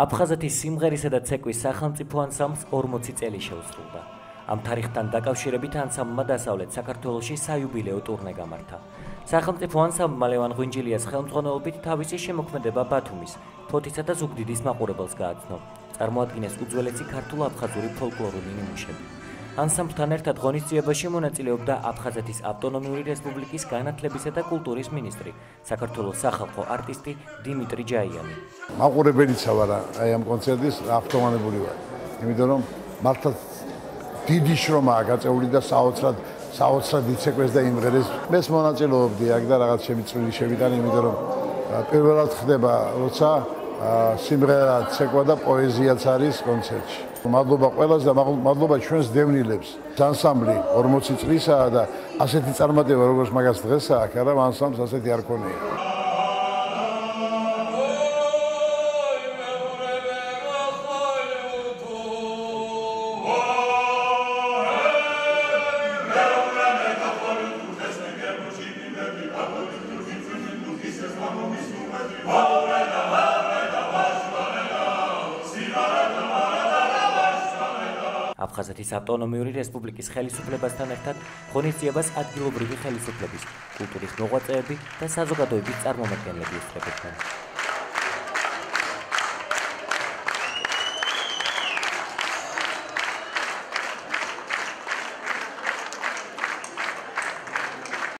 აფხაზეთის სიმღერისა და ცეკვის სახელმწიფო ანსამბლს 40 წელი შეუსრულდა. ამ თარიღთან დაკავშირებით ანსამბლმა დასავლეთ საქართველოში საიუბილეო ტურნე გამართა. სახელმწიფო ანსამბლმა ლევან ღვინჯილიას ხელმძღვანელობით თავისი შემოქმედება ბათუმის, ფოთისა და ზუგდიდის მაყურებელს გააცნო. წარმოადგინეს უძველესი ქართულ-აფხაზური ფოლკლორული ნიმუშები. ანსამბლთან ერთად ღონისძიებაში მონაწილეობდა აფხაზეთის ავტონომიური რესპუბლიკის განათლებისა და კულტურის მინისტრი, საქართველოს სახალხო არტისტი დიმიტრი ჯაიანი. მაყურებელიც ვარ აი ამ კონცერტის ავტომანებული ვარ. იმიტომ რომ მართლაც დიდი შრომაა გაწეული და საოცრად იცეკვეს და იმღერეს. მეც მონაწილეობდი აქ და რაღაც ჩემი წვლილი შევიტანე, იმიტომ რომ პირველად ხდება როცა სიმღერა, ცეკვა და პოეზიაც არის კონცერტში. მადლობა ყველას და მადლობა ჩვენს დევნილებს. ანსამბლი 40 წლისაა და ასეთი წარმატება როგორც მაგას დღეს აქვს, არა ანსამბლს ასეთი არ ქონია. აფხაზეთის ავტონომიური რესპუბლიკის ხელისუფლებასთან ერთად ღონისძიებას ადგილობრივი ხელისუფლების, კულტურის მოღვაწეები და საზოგადოების წარმომადგენლები ესწრებოდნენ.